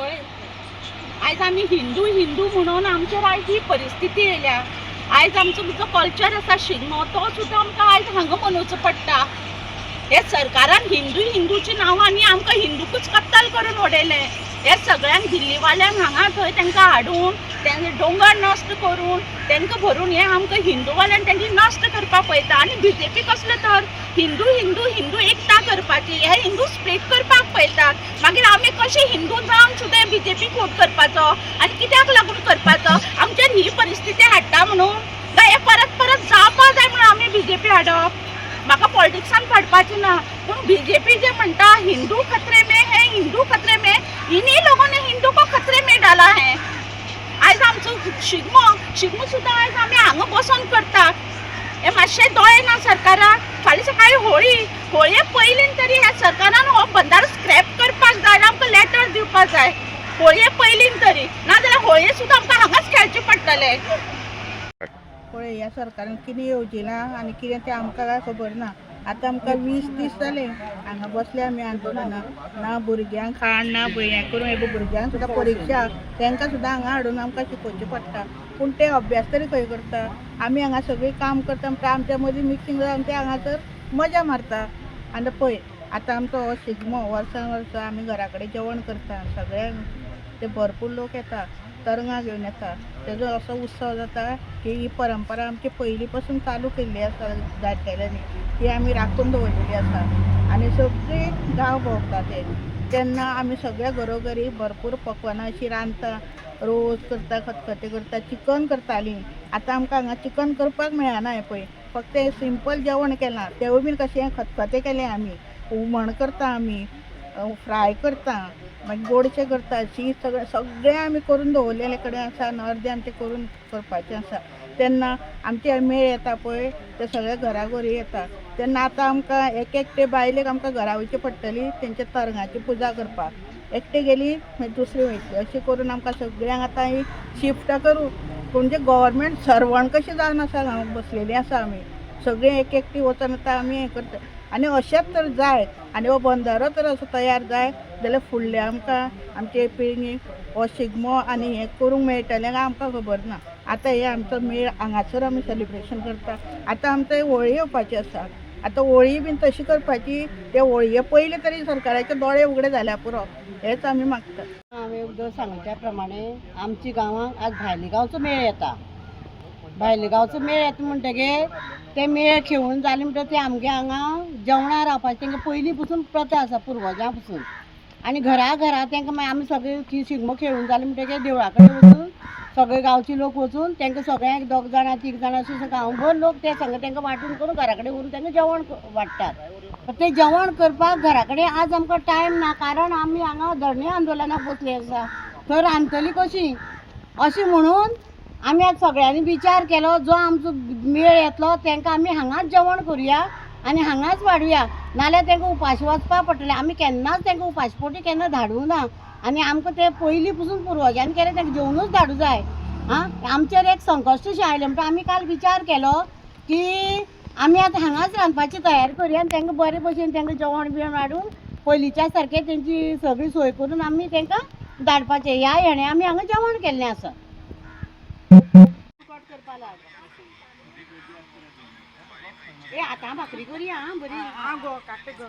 आयज आमी हिंदू हिंदू म्हणून आमचेर आयज ही परिस्थिती येयल्या। आयज आमचो जो कल्चर आसा शिगमो तो सुद्दां आमकां आयज हांगा मनोवचो पडटा। हे सरकारान हिंदू हिंदूच्या नांवांनी आमकां हिंदूकूच कत्तल करून उडयले। हे सगळ्यांक दिल्लीवाल्यांक हांगा थंय तांकां हाडून तेंचे दोंगर नश्ट करून तांकां भरून हे आमकां हिंदूवाल्यांक तेंची नश्ट करपाक पळयता। आनी बीजेपी कसलो तर हिंदू हिंदू हिंदू एकता करपाची, हे हिंदू स्प्लीट करपाक पळयतात। मागीर आमी कशे हिंदू जावन सुद्दां बीजेपीक वोट करपाचो आनी कित्याक लागून करपाचो? आमचेर ही परिस्थिती हाडटा म्हणून काय हे परत परत जावपा जाय म्हणून आमी बीजेपी हाडप? म्हाका पॉलिटिक्सान पडपाचें ना, पूण बीजेपी जे म्हणटा हिंदू खतरे में है, हिंदू खतरे में, इन्हीं लोगों ने हिंदू को खतरे में डाला है। आयज आमचो शिगमो सुद्दां आयज आमी हांगा बसून करतात। हे मातशे दोळे ना सरकाराक? फाल्यां सकाळी होळये पयलीं तरी ह्या सरकारान हो बंदारो स्क्रॅप करपाक जाय, आमकां लेटर दिवपाक जाय होळये पयलीं तरी, नाजाल्यार होळये सुद्दां आमकां हांगाच खेळचे पडटले। पळय ह्या सरकारान कितें येवजिलां आनी कितें तें आमकां काय खबर ना। आतां आमकां 20 दीस जाले हांगा बसले आमी आंदोलनाक। ना भुरग्यांक खाण ना हें करून हे भुरग्यांक सुद्दां परीक्षा तांकां सुद्दां हांगा हाडून आमकां शिकोवचें पडटा। पूण ते अभ्यास तरी खंय करता? आमी हांगा सगळीं काम करता म्हणटा आमच्या मदीं मिक्सिंग जावन ते हांगासर मजा मारता। आनी पळय आतां आमचो हो शिगमो वर्सान वर्सा आमी घरा कडेन जेवण करता, सगळ्यांक ते भरपूर लोक येता, तरंगां घेवन येता। तेजो असो उत्सव जाता की ही परंपरा आमची पयलीं पासून चालू केल्ली आसा जाणटेल्यांनी, ती आमी राखून दवरलेली आसा। आनी सगळीं गांव भोंवता तेन्ना आमी सगळ्या घरोघरी भरपूर पकवानां अशीं रांदता, रोस करता, खतखतें करता, चिकन करतालीं। आतां आमकां हांगा चिकन करपाक मेळना हें पळय, फक्त हें सिंपल जेवण केलां। तेवूय बीन कशें खतखतें केलें आमी, हुमण करता आमी, फ्राय करता, मागीर गोडशें करता, शीत सगळें आमी करून दवरलेले कडेन आसा आनी अर्दें आमचें करून करपाचें आसा। तेन्ना आमचे मेळ येता पळय ते सगळे घराघरी येता। तेन्ना आतां आमकां एक एकटे बायलेक आमकां घरा वयची पडटली तेंचे तरंगाची पुजा करपाक। एकटे गेली मागीर दुसरी वयतली, अशें करून आमकां सगळ्यांक आतां ही शिफ्ट करून म्हणजे गव्हर्मेंट सर्वंट कशें जावन आसा हांगा बसलेलीं आसा आमी। सगळीं एक एकटी वचून आतां आमी हें करता। आनी अशेंच तर जाय आनी हो बंदारो तर असो तयार जाय जाल्यार फुडल्या आमकां आमचे पिळगेक हो शिगमो आनी हें करूंक मेळटलें काय आमकां खबर ना। आतां हे आमचो मेळ हांगासर आमी सेलिब्रेशन करता। आतां आमचो होळी येवपाची आसा, आतां होळी बीन तशी करपाची, ते होळये पयलीं तरी सरकाराचे दोळे उगडे जाल्या पुरो, हेंच आमी मागता। हांवें सांगच्या प्रमाणे आमच्या गांवांत आज भायले गांवचो मेळ येता। भायले गांवचो मेळ येता म्हणटगीर ते मेळ खेळून जाले म्हणटकीर ते आमगे हांगा जेवणां रावपाची तांकां पयलीं पसून प्रथा आसा पुर्वजां पसून। आनी घरा घरा तांकां मागीर आमी सगळे शिगमो खेळून जाले म्हणटकीर देवळा कडेन वचून सगळे गांवचे लोक वचून तांकां सगळ्यांक 2 जाणां 3 जाणां अशें गांवभर लोक ते संग तांकां वांटून करून घरा कडेन व्हरून तांकां जेवण वाडटात। ते जेवण करपाक घरा कडेन आज आमकां टायम ना, कारण आमी हांगा धरणे आंदोलनाक बसले आसा, थंय रांदतलीं कशीं अशें म्हणून आमी आज सगळ्यांनी विचार केलो जो आमचो मेळ येतलो तांकां आमी हांगाच जेवण करुया आनी हांगाच वाडुया, नाल्यार तांकां उपाशी वचपाक पडटलें। आमी केन्नाच तांकां उपाशपोटी केन्ना धाडूंक ना आनी आमकां ते पयलीं पसून पुर्वजांनी केलें तांकां जेवणूच धाडूं जाय। आमचेर एक संकश्टशें आयलें म्हणटा आमी काल विचार केलो की आमी आतां हांगाच रांदपाची तयारी करुया आनी तांकां बरे भशेन तांकां जेवण बिवण हाडून पयलींच्या सारकें तेंची सगळी सोय करून आमी तांकां धाडपाचें। ह्या हेणे आमी हांगा जेवण केल्लें आसा। आतां भाकरी करुया बरी। गो काट गो